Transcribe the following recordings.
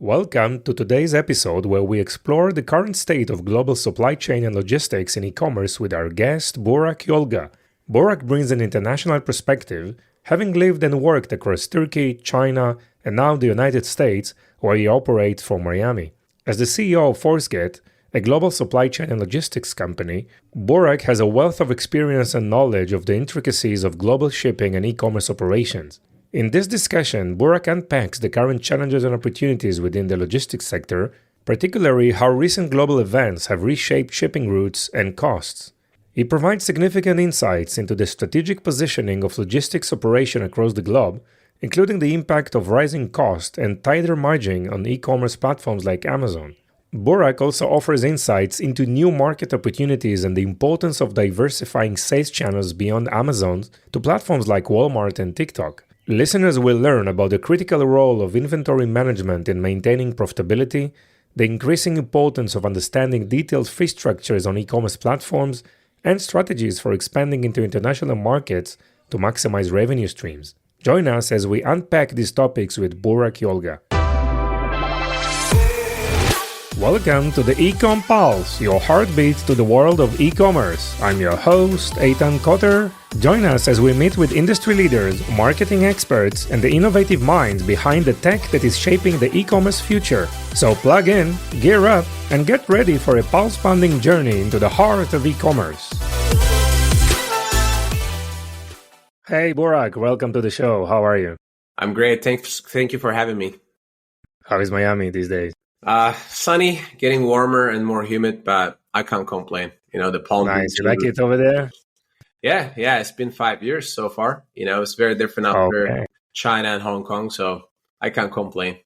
Welcome to today's episode where we explore the current state of global supply chain and logistics in e-commerce with our guest Burak Yolga. Burak brings an international perspective, having lived and worked across Turkey, China, and now the United States, where he operates from Miami. As the CEO of Forceget, a global supply chain and logistics company, Burak has a wealth of experience and knowledge of the intricacies of global shipping and e-commerce operations. In this discussion, Burak unpacks the current challenges and opportunities within the logistics sector, particularly how recent global events have reshaped shipping routes and costs. He provides significant insights into the strategic positioning of logistics operation across the globe, including the impact of rising cost and tighter margin on e-commerce platforms like Amazon. Burak also offers insights into new market opportunities and the importance of diversifying sales channels beyond Amazon to platforms like Walmart and TikTok. Listeners will learn about the critical role of inventory management in maintaining profitability, the increasing importance of understanding detailed fee structures on e-commerce platforms, and strategies for expanding into international markets to maximize revenue streams. Join us as we unpack these topics with Burak Yolga. Welcome to the Ecom Pulse, your heartbeat to the world of e-commerce. I'm your host, Eitan Koter. Join us as we meet with industry leaders, marketing experts, and the innovative minds behind the tech that is shaping the e-commerce future. So plug in, gear up, and get ready for a pulse-pounding journey into the heart of e-commerce. Hey, Burak, welcome to the show. How are you? I'm great. Thank you for having me. How is Miami these days? Sunny, getting warmer and more humid, but I can't complain. The palm Nice. You like it over there? Yeah. It's been 5 years so far. It's very different after China and Hong Kong, so I can't complain.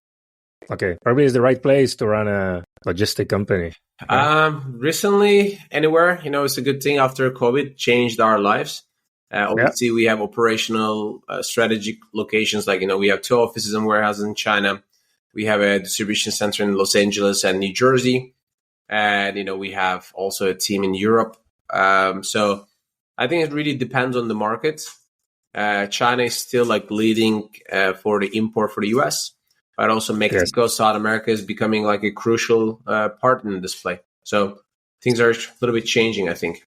Okay, probably is the right place to run a logistic company. Right? Recently, anywhere. It's a good thing after COVID changed our lives. Obviously, we have operational strategic locations. Like, we have 2 offices and warehouses in China. We have a distribution center in Los Angeles and New Jersey. And, we have also a team in Europe. So I think it really depends on the market. China is still leading for the import for the US, but also Mexico, South America is becoming a crucial part in this play. So things are a little bit changing, I think.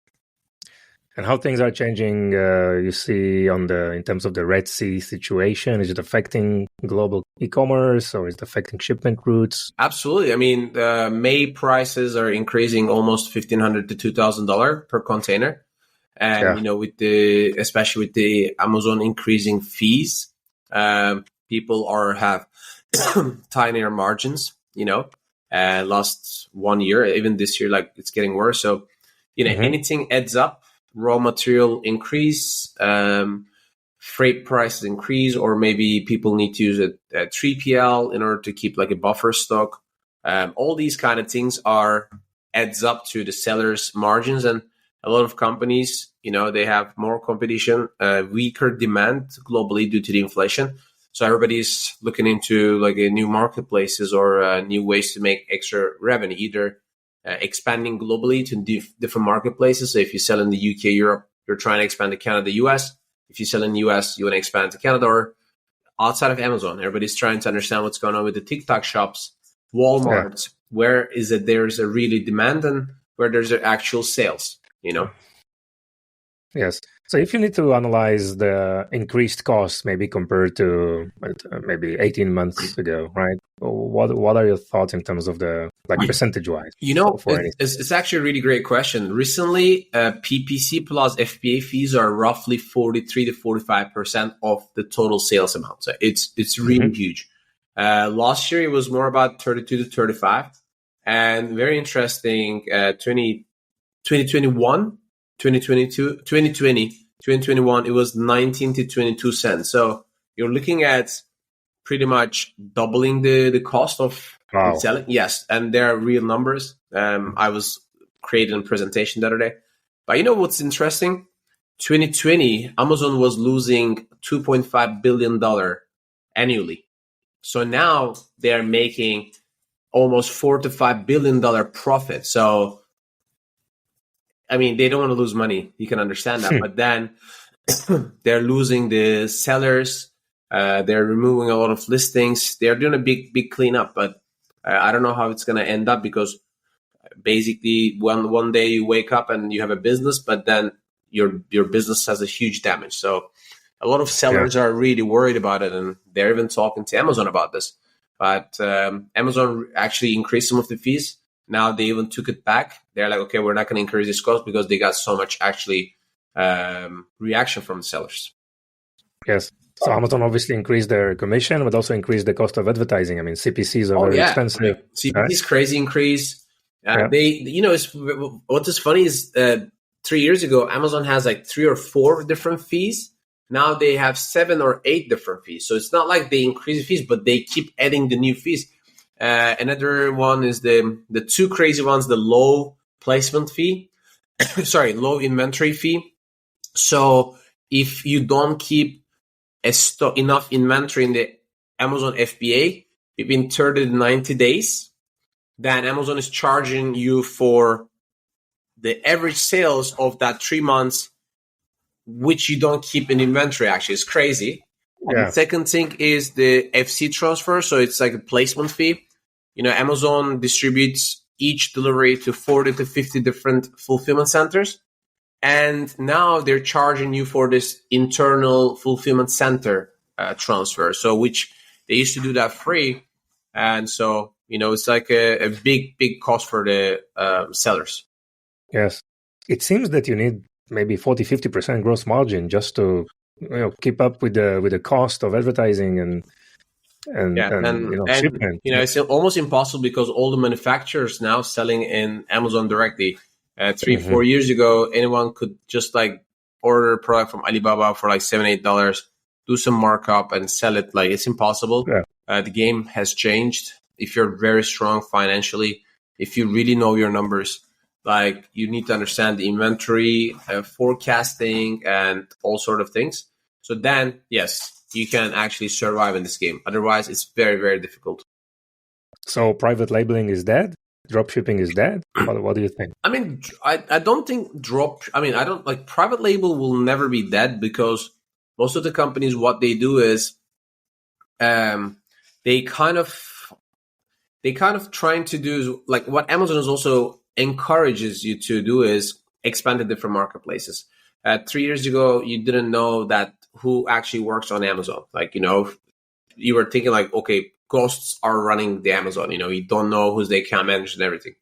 And how things are changing, you see in terms of the Red Sea situation, is it affecting global e-commerce or is it affecting shipment routes? Absolutely. I mean, May prices are increasing almost $1,500 to $2,000 per container. And, especially with the Amazon increasing fees, people have tinier margins, last 1 year, even this year, it's getting worse. So, anything adds up. Raw material increase, freight prices increase, or maybe people need to use a 3PL in order to keep a buffer stock. All these kind of things adds up to the seller's margins, and a lot of companies, they have more competition, weaker demand globally due to the inflation. So everybody's looking into new marketplaces or new ways to make extra revenue, either expanding globally to different marketplaces. So if you sell in the UK, Europe, you're trying to expand to Canada, US. If you sell in the US, you want to expand to Canada or outside of Amazon. Everybody's trying to understand what's going on with the TikTok shops, Walmart. Where is it there's a really demand and where there's actual sales, Yes. So if you need to analyze the increased costs, maybe compared to maybe 18 months ago, right? What are your thoughts in terms of the percentage-wise? It's actually a really great question. Recently, PPC plus FBA fees are roughly 43 to 45% of the total sales amount. So it's really huge. Last year, it was more about 32 to 35. And very interesting, 2021, 2022, 2020, 2021, it was 19 to 22 cents. So you're looking at pretty much doubling the cost of selling. Yes, and there are real numbers. I was creating a presentation the other day. But what's interesting? 2020, Amazon was losing $2.5 billion annually. So now they're making almost $4 to $5 billion profit. So they don't want to lose money. You can understand that. But then they're losing the sellers. They're removing a lot of listings. They're doing a big cleanup. But I don't know how it's going to end up, because basically one day you wake up and you have a business, but then your business has a huge damage. So a lot of sellers are really worried about it, and they're even talking to Amazon about this. But Amazon actually increased some of the fees. Now they even took it back. They're like, okay, we're not going to increase this cost, because they got so much actually reaction from the sellers. Yes. So Amazon obviously increased their commission, but also increased the cost of advertising. I mean, CPCs are very expensive. I mean, CPCs crazy increase. They, what is funny is 3 years ago, Amazon has like 3 or 4 different fees. Now they have 7 or 8 different fees. So it's not like they increase the fees, but they keep adding the new fees. Another one is the 2 crazy ones, the low placement fee, low inventory fee. So if you don't keep enough inventory in the Amazon FBA between 30 to 90 days, then Amazon is charging you for the average sales of that 3 months, which you don't keep in inventory. Actually, it's crazy. And the second thing is the FC transfer. So it's like a placement fee. Amazon distributes each delivery to 40 to 50 different fulfillment centers. And now they're charging you for this internal fulfillment center transfer. So which they used to do that free. And so, it's like a big, big cost for the sellers. Yes. It seems that you need maybe 40-50% gross margin just to keep up with the cost of advertising and shipment. It's almost impossible, because all the manufacturers now selling in Amazon directly. 3-4 years ago, anyone could just like order a product from Alibaba for like $7-8, do some markup and sell it. Like, it's impossible. The game has changed. If you're very strong financially, if you really know your numbers, like, you need to understand the inventory, forecasting, and all sort of things. So then, yes, you can actually survive in this game. Otherwise, it's very, very difficult. So private labeling is dead? Dropshipping is dead? What do you think? I mean, I don't think private label will never be dead, because most of the companies, what they do is they kind of trying to do, like, what Amazon is also encourages you to do is expand to different marketplaces. 3 years ago, you didn't know that who actually works on Amazon. Like, you were thinking like, okay, ghosts are running the Amazon. You don't know who's the account manager and everything.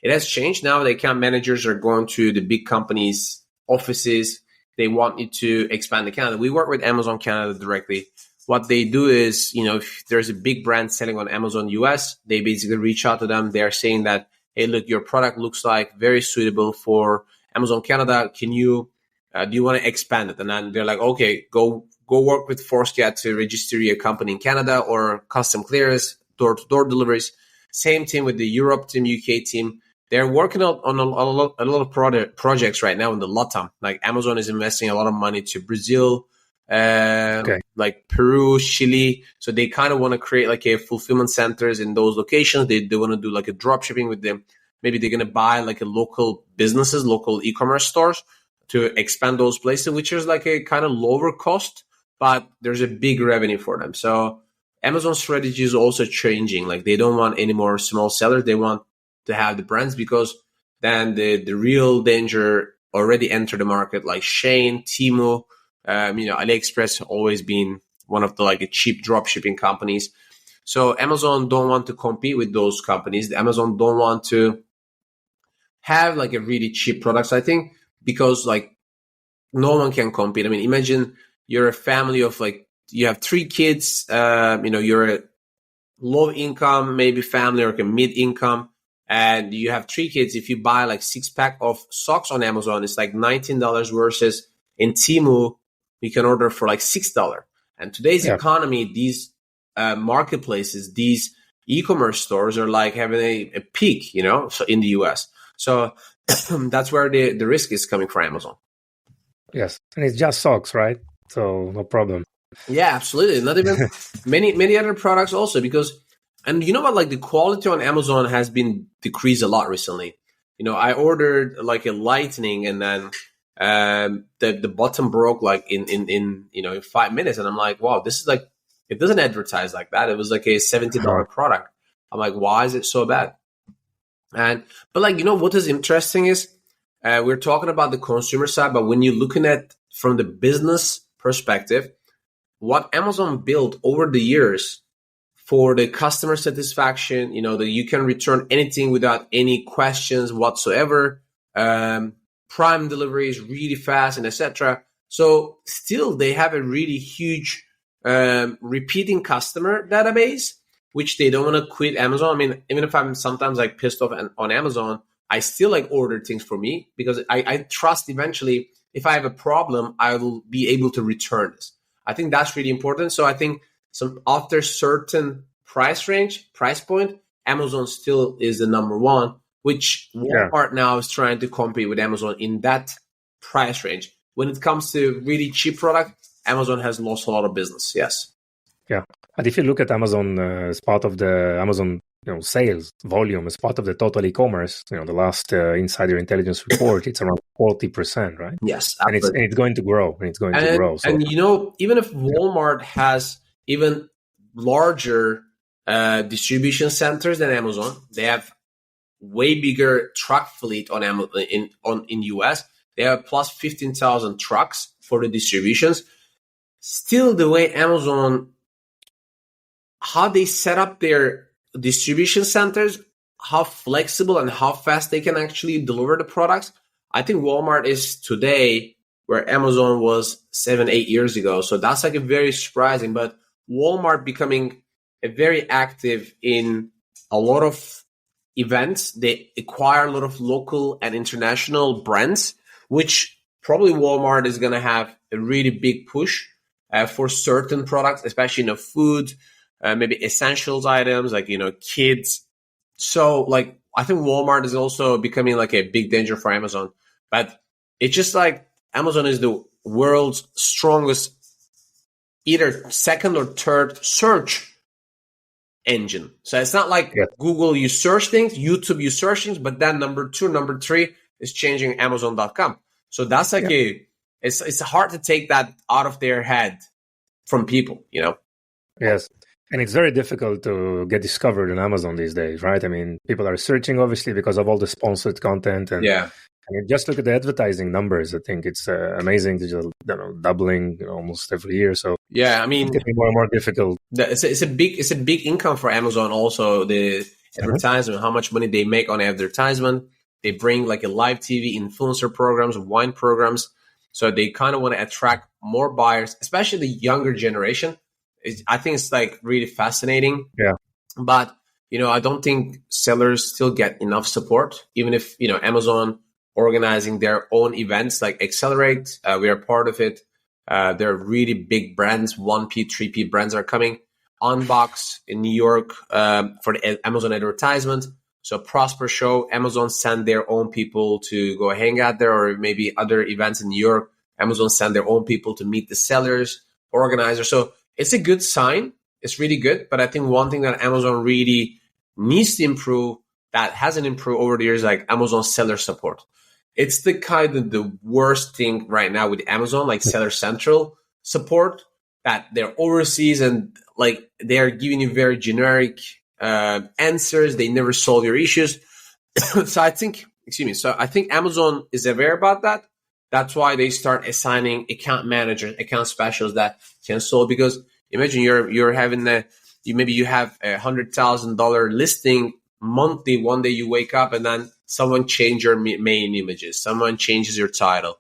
It has changed now. The account managers are going to the big companies' offices. They want you to expand to Canada. We work with Amazon Canada directly. What they do is, if there's a big brand selling on Amazon US, they basically reach out to them. They're saying that, hey, look, your product looks like very suitable for Amazon Canada. Can you, do you want to expand it? And then they're like, okay, go work with ForceGate to register your company in Canada, or custom clearance, door-to-door deliveries. Same team with the Europe team, UK team. They're working on a lot of projects right now in the LATAM. Like, Amazon is investing a lot of money to Brazil, like Peru, Chile. So they kind of want to create like a fulfillment centers in those locations. They want to do like a drop shipping with them. Maybe they're going to buy like a local businesses, local e-commerce stores to expand those places, which is like a kind of lower cost, but there's a big revenue for them. So Amazon's strategy is also changing. Like, they don't want any more small sellers. They want to have the brands, because then the real danger already entered the market, like Shein, Temu, AliExpress have always been one of the like cheap drop shipping companies. So Amazon don't want to compete with those companies. Amazon don't want to have like a really cheap products, I think, because like no one can compete. I mean, imagine you're a family of like, you have 3 kids, you're a low income, maybe family, or like a mid income, and you have 3 kids. If you buy like 6-pack of socks on Amazon, it's like $19 versus in Temu, you can order for like $6. And today's economy, these marketplaces, these e-commerce stores are like having a peak, so in the US. So that's where the risk is coming for Amazon. Yes. And it's just socks, right? So no problem. Yeah, absolutely. Not even many other products also, because, and you know what, like the quality on Amazon has been decreased a lot recently. I ordered like a lightning, and then the button broke like in 5 minutes, and I'm like, wow, this is like, it doesn't advertise like that. It was like a $70 product. I'm like, why is it so bad? But like, what is interesting is we're talking about the consumer side, but when you're looking at from the business perspective, what Amazon built over the years for the customer satisfaction, that you can return anything without any questions whatsoever. Prime delivery is really fast and etc. So still they have a really huge repeating customer database, which they don't want to quit Amazon. I mean, even if I'm sometimes like pissed off on Amazon, I still like order things for me because I trust eventually if I have a problem, I will be able to return this. I think that's really important. So I think after certain price point, Amazon still is the number one, which Walmart now is trying to compete with Amazon in that price range. When it comes to really cheap product, Amazon has lost a lot of business. Yes. Yeah. And if you look at Amazon as part of the Amazon sales volume, as part of the total e-commerce, the last Insider Intelligence report, it's around 40%, right? Yes. And it's going to grow. And it's going to grow. So. And even if Walmart has even larger distribution centers than Amazon, they have way bigger truck fleet on Amazon in US. They have plus 15,000 trucks for the distributions. Still, the way Amazon, how they set up their distribution centers, how flexible and how fast they can actually deliver the products. I think Walmart is today where Amazon was 7-8 years ago. So that's like a very surprising, but Walmart becoming a very active in a lot of events. They acquire a lot of local and international brands, which probably Walmart is going to have a really big push for certain products, especially food, maybe essentials items like, kids. So like, I think Walmart is also becoming like a big danger for Amazon, but it's just like Amazon is the world's strongest, either second or third search engine. So it's not like Google, you search things, YouTube, you search things, but then number 2, number 3 is changing Amazon.com. So that's like it's hard to take that out of their head from people, Yes. And it's very difficult to get discovered on Amazon these days, right? I mean, people are searching obviously because of all the sponsored content. And just look at the advertising numbers. I think it's amazing to just doubling almost every year. So I mean, it's getting more and more difficult. It's a big income for Amazon. Also, the advertisement, how much money they make on advertisement. They bring like a live TV influencer programs, wine programs. So they kind of want to attract more buyers, especially the younger generation. I think it's like really fascinating. Yeah. But, I don't think sellers still get enough support, even if, Amazon organizing their own events like Accelerate, we are part of it. There are really big brands, 1P, 3P brands are coming. Unbox in New York for the Amazon advertisement. So Prosper Show, Amazon send their own people to go hang out there, or maybe other events in New York. Amazon send their own people to meet the sellers, organizers. So it's a good sign. It's really good. But I think one thing that Amazon really needs to improve that hasn't improved over the years, like Amazon seller support. It's the kind of the worst thing right now with Amazon, like Seller Central support, that they're overseas and like they're giving you very generic answers. They never solve your issues. So I think Amazon is aware about that. That's why they start assigning account managers, account specialists that can solve. Because imagine you're having maybe you have $100,000 listing monthly. One day you wake up and then someone change your main images. Someone changes your title.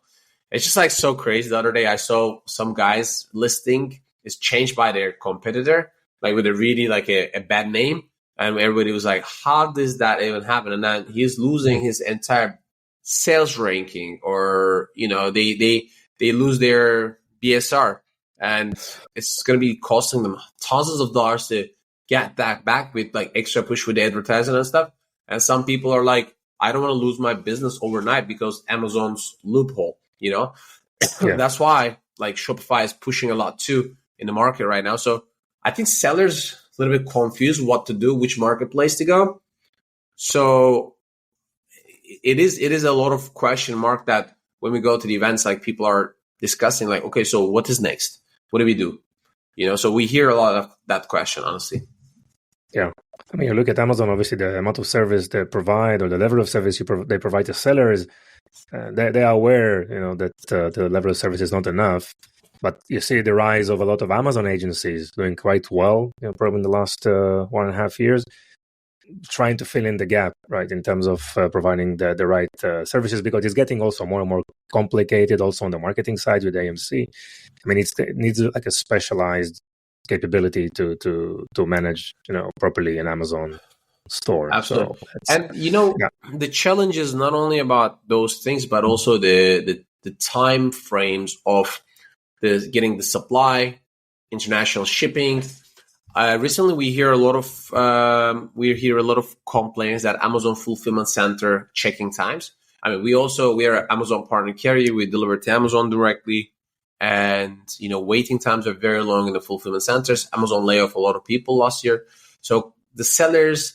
It's just like so crazy. The other day I saw some guy's listing is changed by their competitor, like with a really like a bad name. And everybody was like, how does that even happen? And then he's losing his entire sales ranking, or, they lose their BSR, and it's going to be costing them thousands of dollars to get that back with like extra push with the advertising and stuff. And some people are like, I don't want to lose my business overnight because Amazon's loophole, That's why like Shopify is pushing a lot too in the market right now. So I think sellers a little bit confused what to do, which marketplace to go. So it is a lot of question mark that when we go to the events, like people are discussing like, okay, so what is next? What do we do? So we hear a lot of that question, honestly. Yeah. I mean, you look at Amazon, obviously the amount of service they provide or the level of service they provide to sellers, they are aware, that the level of service is not enough. But you see the rise of a lot of Amazon agencies doing quite well, probably in the last 1.5 years, trying to fill in the gap, right, in terms of providing the right services, because it's getting also more and more complicated also on the marketing side with AMC. I mean, it needs like a specialized capability to manage, properly an Amazon store. Absolutely. So And the challenge is not only about those things, but also the time frames of getting the supply, international shipping. Recently, we hear a lot of complaints that Amazon fulfillment center checking times. I mean, we are an Amazon partner carrier. We deliver to Amazon directly, and waiting times are very long in the fulfillment centers. Amazon lay off a lot of people last year, so the sellers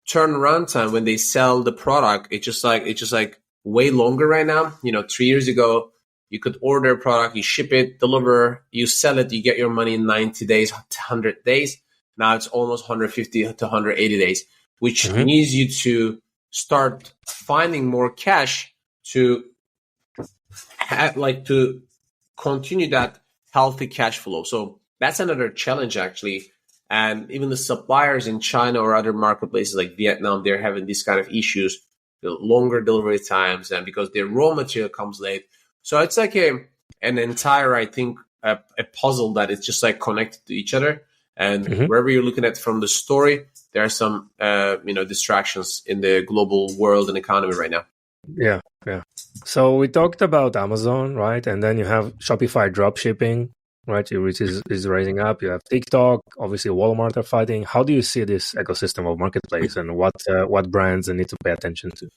turnaround time when they sell the product, it's just like way longer right now. 3 years ago, you could order a product, you ship it, deliver, you sell it, you get your money in 90 days, 100 days. Now it's almost 150 to 180 days, which needs you to start finding more cash to to continue that healthy cash flow. So that's another challenge, actually. And even the suppliers in China or other marketplaces like Vietnam, they're having these kind of issues, the longer delivery times, and because their raw material comes late. So it's like an entire, I think, a puzzle that is just like connected to each other. And wherever you're looking at from the story, there are some, distractions in the global world and economy right now. Yeah. So we talked about Amazon, right? And then you have Shopify dropshipping, right, which is rising up. You have TikTok, obviously Walmart are fighting. How do you see this ecosystem of marketplace, and what brands need to pay attention to?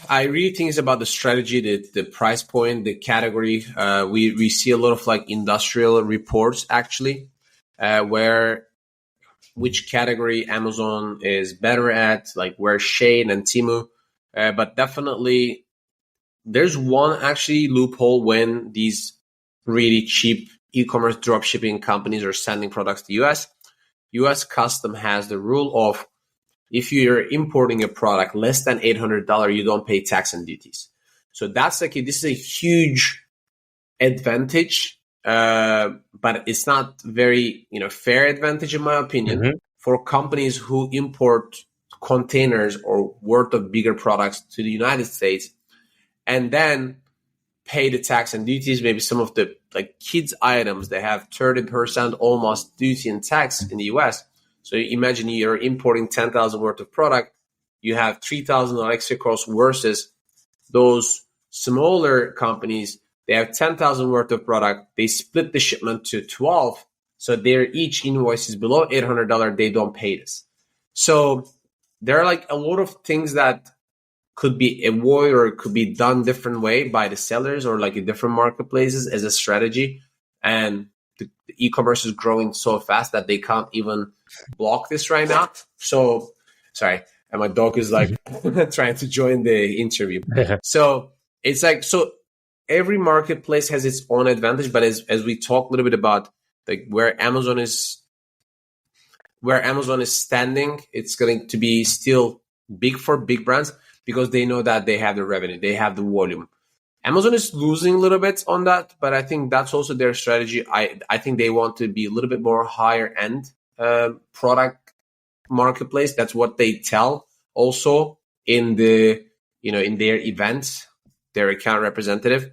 I really think it's about the strategy, the price point, the category. We see a lot of like industrial reports actually, where which category Amazon is better at, like where Shein and Temu. But definitely there's one actually loophole when these really cheap e-commerce dropshipping companies are sending products to US. US Custom has the rule of if you're importing a product less than $800, you don't pay tax and duties. So this is a huge advantage, but it's not very fair advantage in my opinion for companies who import containers or worth of bigger products to the United States and then pay the tax and duties. Maybe some of the like kids items, they have 30% almost duty and tax in the US. So imagine you're importing 10,000 worth of product, you have 3,000 extra costs versus those smaller companies. They have 10,000 worth of product. They split the shipment to 12. So their each invoice is below $800. They don't pay this. So there are like a lot of things that could be avoided or could be done different way by the sellers or like in different marketplaces as a strategy. And the e-commerce is growing so fast that they can't even block this right now. So sorry. And my dog is like trying to join the interview. So it's like, so every marketplace has its own advantage, but as we talk a little bit about like where Amazon is standing, it's going to be still big for big brands because they know that they have the revenue, they have the volume. Amazon is losing a little bit on that, but I think that's also their strategy. I think they want to be a little bit more higher end product marketplace. That's what they tell also in the in their events, their account representative.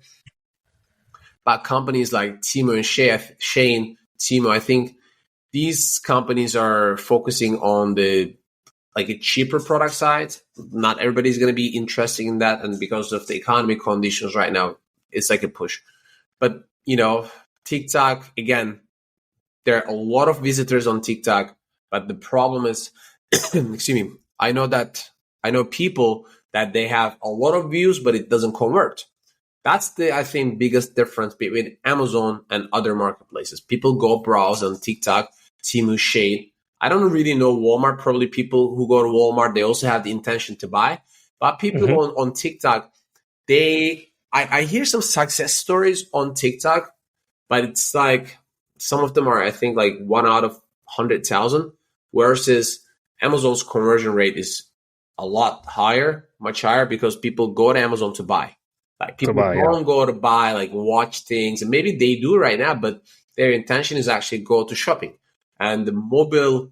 But companies like Temu and Shein, Temu, I think these companies are focusing on the like a cheaper product side. Not everybody's going to be interested in that, and because of the economic conditions right now, it's like a push. But TikTok, again, there are a lot of visitors on TikTok, but the problem is, excuse me, I know people that they have a lot of views, but it doesn't convert. That's the, I think, biggest difference between Amazon and other marketplaces. People go browse on TikTok, Temu, Shein. I don't really know Walmart. Probably people who go to Walmart, they also have the intention to buy. But people on TikTok, I hear some success stories on TikTok, but it's like some of them are, I think, like 1 out of 100,000 versus Amazon's conversion rate is a lot higher, much higher, because people go to Amazon to buy. Like people don't go to buy, like watch things, and maybe they do right now, but their intention is actually go to shopping. And the mobile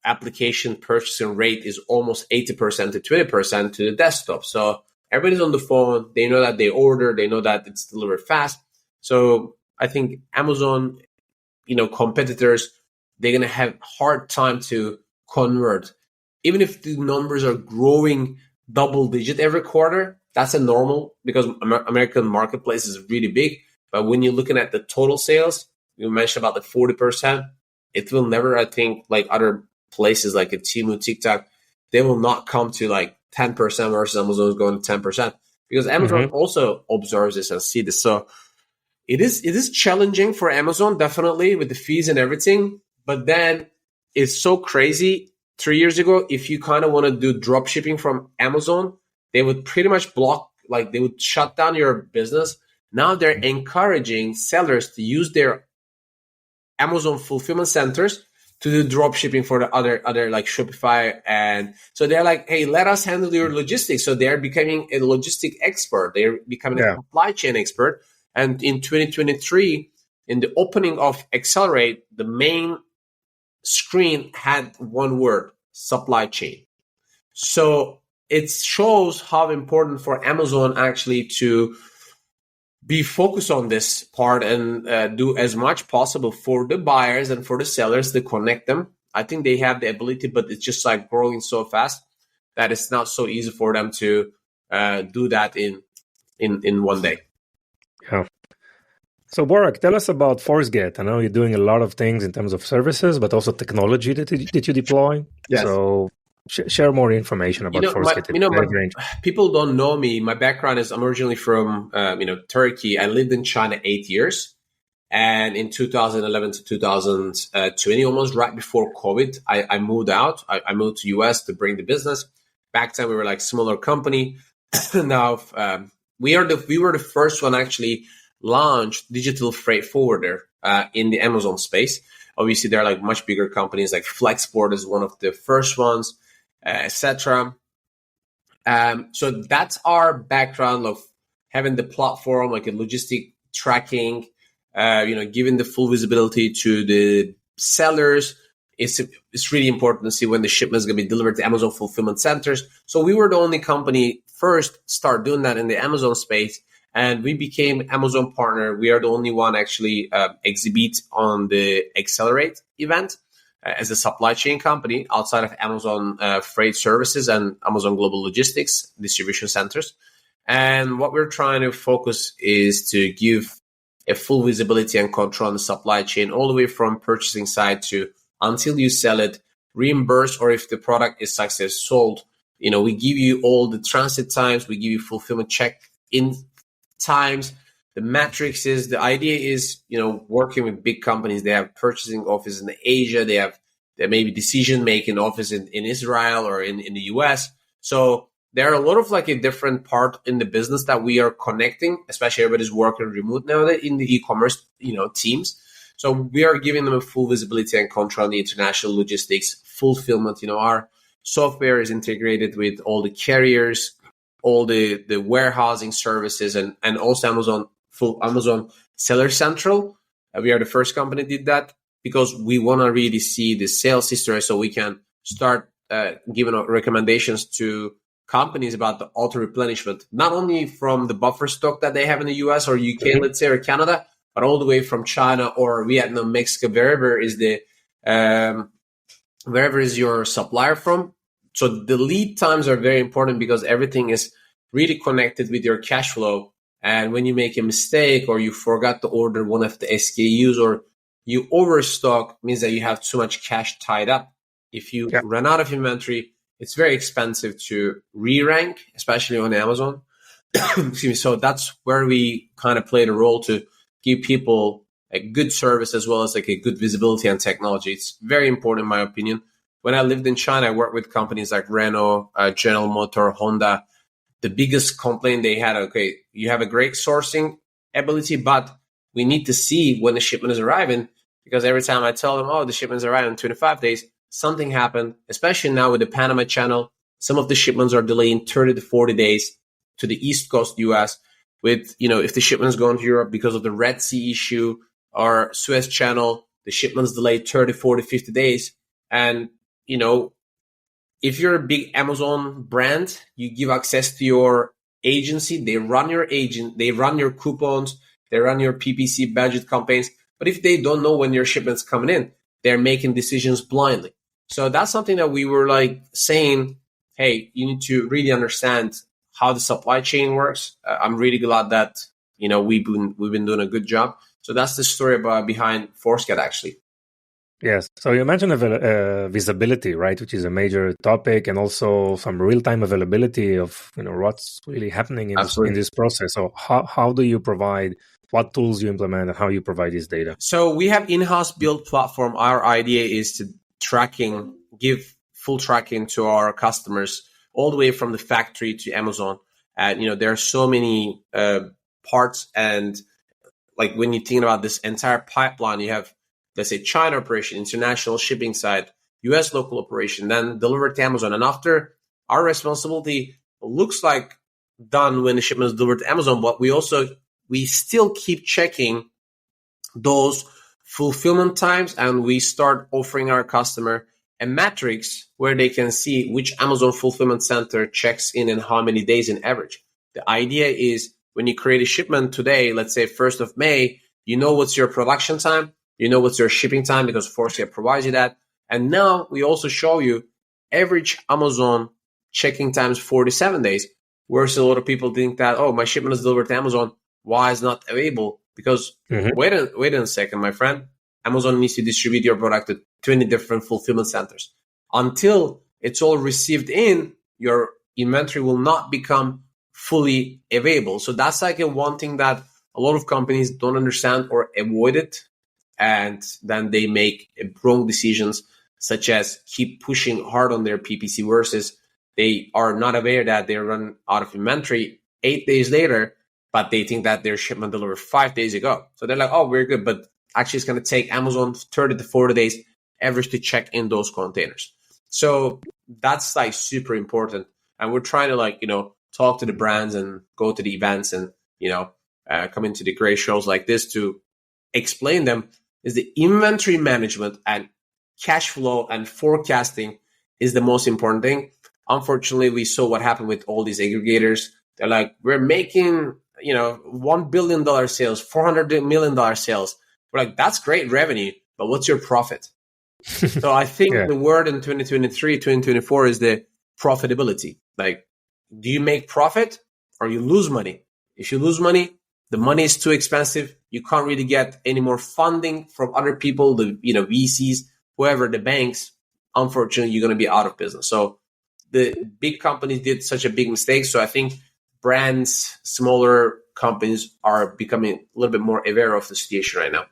application purchasing rate is almost 80% to 20% to the desktop. So everybody's on the phone. They know that they order. They know that it's delivered fast. So I think Amazon, competitors, they're going to have hard time to convert. Even if the numbers are growing double digit every quarter, that's a normal, because American marketplace is really big. But when you're looking at the total sales, you mentioned about the 40%, it will never, I think, like other places like a Temu, TikTok, they will not come to like 10% versus Amazon is going to 10%, because Amazon also observes this and see this. So it is challenging for Amazon, definitely, with the fees and everything. But then it's so crazy. 3 years ago, if you kind of want to do drop shipping from Amazon, they would pretty much block, like they would shut down your business. Now they're encouraging sellers to use their Amazon fulfillment centers to do drop shipping for the other like Shopify. And so they're like, hey, let us handle your logistics. So they're becoming a logistic expert. They're becoming a supply chain expert. And in 2023, in the opening of Accelerate, the main screen had one word: supply chain. So it shows how important for Amazon actually to be focused on this part and do as much possible for the buyers and for the sellers to connect them. I think they have the ability, but it's just like growing so fast that it's not so easy for them to do that in one day. Yeah. So Burak, tell us about ForceGate. I know you're doing a lot of things in terms of services, but also technology that you deploy. Yes. So share more information about ForceGate. People don't know me. My background is, I'm originally from Turkey. I lived in China 8 years, and in 2011 to 2020, almost right before COVID, I moved out. I moved to US to bring the business. Back then, we were like smaller company. Now we were the first one actually launched digital freight forwarder in the Amazon space. Obviously, there are like much bigger companies, like Flexport is one of the first ones, etc. So that's our background of having the platform, like a logistic tracking, giving the full visibility to the sellers. It's really important to see when the shipment is going to be delivered to Amazon fulfillment centers. So we were the only company first start doing that in the Amazon space. And we became Amazon partner. We are the only one actually exhibit on the Accelerate event as a supply chain company outside of Amazon Freight Services and Amazon Global Logistics distribution centers. And what we're trying to focus is to give a full visibility and control on the supply chain, all the way from purchasing side to until you sell it, reimburse, or if the product is successfully sold, we give you all the transit times, we give you fulfillment check-in times, the metrics is, the idea is, working with big companies. They have purchasing office in Asia. They have maybe decision-making office in Israel or in the US. So there are a lot of like a different part in the business that we are connecting, especially everybody's working remote now in the e-commerce, teams. So we are giving them a full visibility and control on the international logistics fulfillment. Our software is integrated with all the carriers, all the warehousing services, and also Amazon Seller Central. We are the first company that did that because we want to really see the sales history, so we can start giving recommendations to companies about the auto replenishment, not only from the buffer stock that they have in the US or UK, let's say, or Canada, but all the way from China or Vietnam, Mexico, wherever is your supplier from. So the lead times are very important because everything is really connected with your cash flow. And when you make a mistake or you forgot to order one of the SKUs or you overstock, means that you have too much cash tied up. If you run out of inventory, it's very expensive to re-rank, especially on Amazon. Excuse me. So that's where we kind of played a role to give people a good service as well as like a good visibility and technology. It's very important in my opinion. When I lived in China, I worked with companies like Renault, General Motor, Honda. The biggest complaint they had, okay, you have a great sourcing ability, but we need to see when the shipment is arriving, because every time I tell them, oh, the shipment is arriving in 25 days, something happened, especially now with the Panama Channel. Some of the shipments are delaying 30 to 40 days to the East Coast US. With, if the shipments go into Europe because of the Red Sea issue or Suez Channel, the shipments delayed 30, 40, 50 days. And, if you're a big Amazon brand, you give access to your agency. They run your agent, they run your coupons, they run your PPC budget campaigns. But if they don't know when your shipment's coming in, they're making decisions blindly. So that's something that we were saying, hey, you need to really understand how the supply chain works. I'm really glad that, we've been doing a good job. So that's the story behind ForceGate, actually. Yes. So you mentioned visibility, right, which is a major topic, and also some real-time availability of what's really happening in this process. So how do you provide, what tools you implement, and how you provide this data? So we have in-house built platform. Our idea is to give full tracking to our customers all the way from the factory to Amazon. And there are so many parts, and when you think about this entire pipeline, you have, let's say, China operation, international shipping side, US local operation, then delivered to Amazon. And after our responsibility looks like done when the shipment is delivered to Amazon, but we still keep checking those fulfillment times, and we start offering our customer a matrix where they can see which Amazon fulfillment center checks in and how many days in average. The idea is when you create a shipment today, let's say 1st of May, what's your production time, what's your shipping time, because ForceGate provides you that. And now we also show you average Amazon checking times 47 days, whereas a lot of people think that, oh, my shipment is delivered to Amazon, why is not available? Because wait a second, my friend, Amazon needs to distribute your product to 20 different fulfillment centers. Until it's all received in, your inventory will not become fully available. So that's one thing that a lot of companies don't understand or avoid it. And then they make wrong decisions, such as keep pushing hard on their PPC versus they are not aware that they run out of inventory 8 days later, but they think that their shipment delivered 5 days ago. So they're like, oh, we're good. But actually, it's going to take Amazon 30 to 40 days average to check in those containers. So that's super important. And we're trying to talk to the brands and go to the events and, come into the great shows like this to explain them is the inventory management and cash flow and forecasting is the most important thing. Unfortunately, we saw what happened with all these aggregators. They're like, we're making, $1 billion sales, $400 million sales. We're like, that's great revenue, but what's your profit? So I think the word in 2023, 2024 is the profitability. Do you make profit or you lose money? If you lose money, the money is too expensive. You can't really get any more funding from other people, the VCs, whoever, the banks. Unfortunately, you're going to be out of business. So the big companies did such a big mistake. So I think brands, smaller companies are becoming a little bit more aware of the situation right now.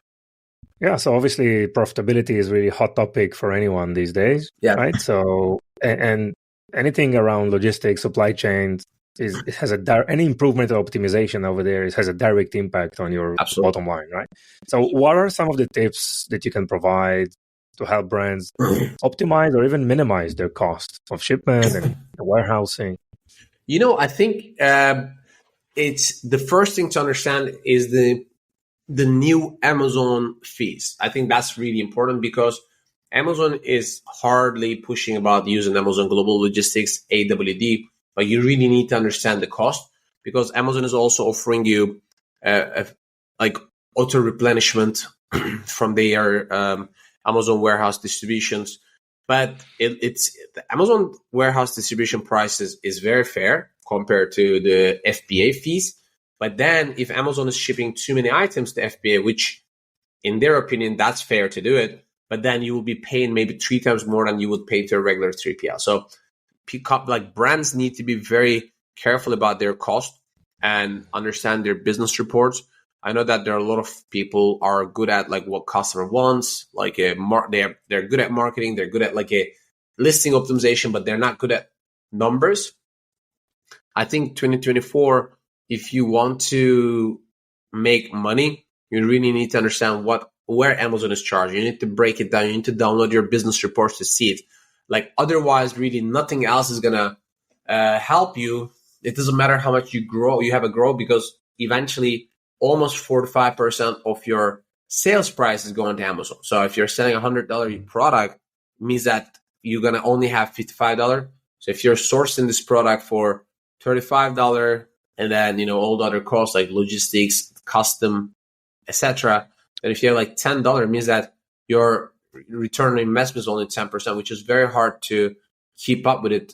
Yeah, so obviously profitability is really a hot topic for anyone these days, right? So, and anything around logistics, supply chains, has any improvement or optimization over there has a direct impact on your bottom line, right? So what are some of the tips that you can provide to help brands optimize or even minimize their cost of shipment and warehousing? I think it's the first thing to understand is the new Amazon fees. I think that's really important because Amazon is hardly pushing about using Amazon Global Logistics, AWD, but you really need to understand the cost because Amazon is also offering you auto replenishment from their Amazon warehouse distributions. But it's the Amazon warehouse distribution prices is very fair compared to the FBA fees. But then if Amazon is shipping too many items to FBA, which in their opinion, that's fair to do it, but then you will be paying maybe 3 times more than you would pay to a regular 3PL. So brands need to be very careful about their cost and understand their business reports. I know that there are a lot of people are good at what customer wants, they're good at marketing, they're good at a listing optimization, but they're not good at numbers. I think 2024, if you want to make money, you really need to understand what where Amazon is charging. You need to break it down. You need to download your business reports to see it. Like otherwise, really nothing else is gonna help you. It doesn't matter how much you have a grow, because eventually almost 4 to 5% of your sales price is going to Amazon. So if you're selling $100 product, it means that you're gonna only have $55. So if you're sourcing this product for $35, and then all the other costs like logistics, custom, etc., and if you have like $10, it means that your return on investment is only 10%, which is very hard to keep up with it.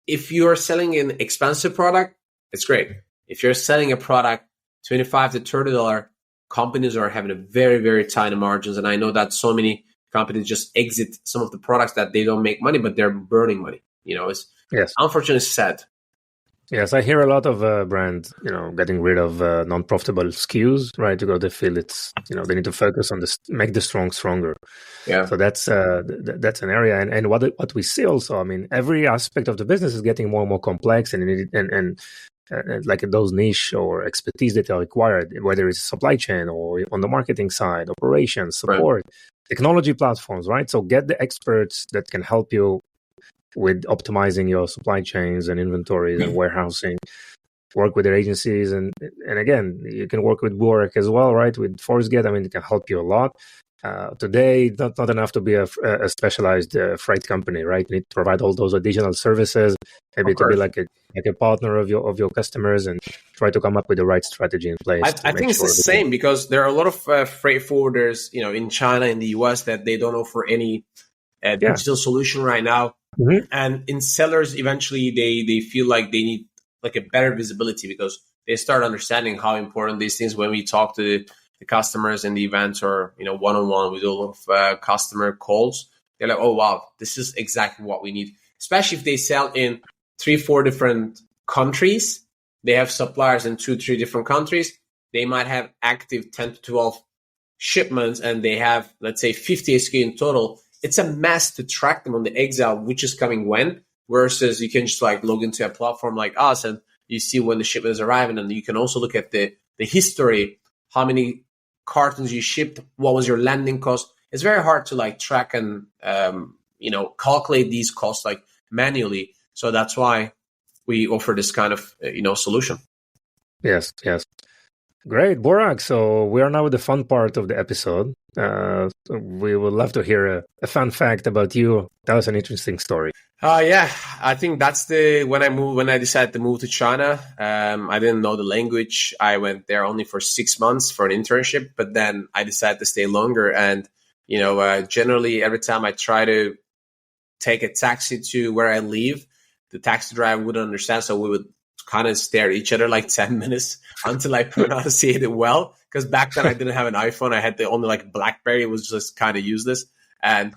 If you are selling an expensive product, it's great. If you're selling a product $25 to $30, companies are having a very, very tiny margins. And I know that so many companies just exit some of the products that they don't make money, but they're burning money. It's unfortunately sad. Yes, I hear a lot of brands, getting rid of non-profitable SKUs, right? Because they feel it's, they need to focus on this, make the strong stronger. Yeah. So that's an area, and what we see also. I mean, every aspect of the business is getting more and more complex, and like those niche or expertise that are required, whether it's supply chain or on the marketing side, operations, support, technology platforms, right? So get the experts that can help you with optimizing your supply chains and inventories and warehousing. Work with their agencies, and again, you can work with Burak as well, right? With ForceGate, I mean, it can help you a lot. Today, not enough to be a specialized freight company, right? You need to provide all those additional services, maybe to be like a partner of your customers, and try to come up with the right strategy in place. I think it's the same, because there are a lot of freight forwarders, in China, in the US, that they don't offer any digital solution right now. Mm-hmm. And in sellers, eventually they feel like they need like a better visibility, because they start understanding how important these things. When we talk to the customers in the events, or one-on-one, we do a lot of customer calls. They're like, oh wow, this is exactly what we need. Especially if they sell in 3-4 different countries, they have suppliers in 2-3 different countries. They might have active 10 to 12 shipments, and they have, let's say, 50 SKU in total. It's a mess to track them on the Excel, which is coming when, versus you can just like log into a platform like us, and you see when the shipment is arriving, and you can also look at the history, how many cartons you shipped, what was your landing cost. It's very hard to like track and calculate these costs like manually. So that's why we offer this kind of solution. Yes. Great, Burak. So we are now with the fun part of the episode. We would love to hear a fun fact about you. That was an interesting story. I think that's when I decided to move to China. I didn't know the language. I went there only for 6 months for an internship, but then I decided to stay longer. And generally every time I try to take a taxi to where I live, the taxi driver wouldn't understand, so we would kind of stare at each other like 10 minutes until I pronunciate it well. Because back then I didn't have an iPhone. I had the only like BlackBerry. It was just kind of useless. And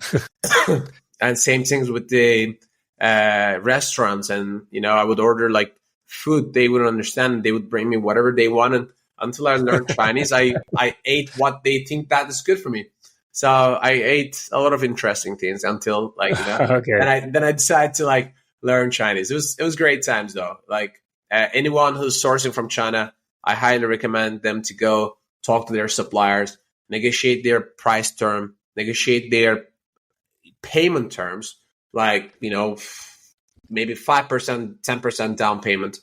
and same things with the restaurants. And I would order like food. They wouldn't understand. They would bring me whatever they wanted. Until I learned Chinese, I ate what they think that is good for me. So I ate a lot of interesting things until like okay. And then I decided to like learn Chinese. It was great times though. Like anyone who's sourcing from China, I highly recommend them to go talk to their suppliers, negotiate their price term, negotiate their payment terms, like, maybe 5%, 10% down payment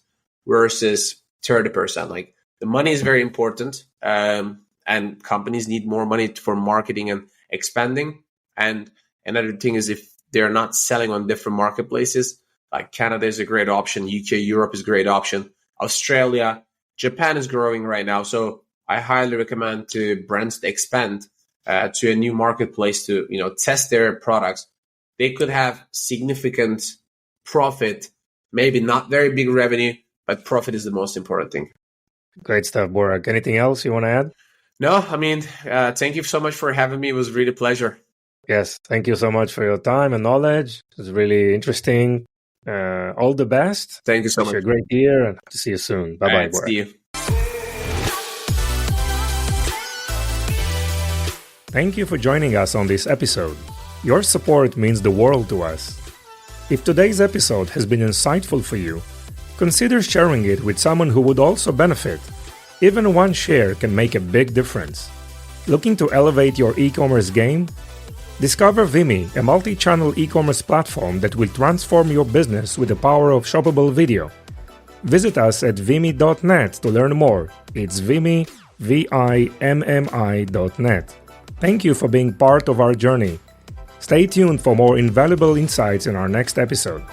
versus 30%. Like the money is very important. And companies need more money for marketing and expanding. And another thing is if they're not selling on different marketplaces, like Canada is a great option. UK, Europe is a great option. Australia, Japan is growing right now. So I highly recommend to brands to expand to a new marketplace to, test their products. They could have significant profit, maybe not very big revenue, but profit is the most important thing. Great stuff, Burak. Anything else you want to add? No, I mean, thank you so much for having me. It was really a pleasure. Yes, thank you so much for your time and knowledge. It was really interesting. All the best. Thank you so much. A great year, and hope to see you soon. Bye-bye, Burak. See you. Thank you for joining us on this episode. Your support means the world to us. If today's episode has been insightful for you, consider sharing it with someone who would also benefit. Even one share can make a big difference. Looking to elevate your e-commerce game? Discover Vimy, a multi-channel e-commerce platform that will transform your business with the power of shoppable video. Visit us at vimy.net to learn more. It's Vimy, VIMMI.net. Thank you for being part of our journey. Stay tuned for more invaluable insights in our next episode.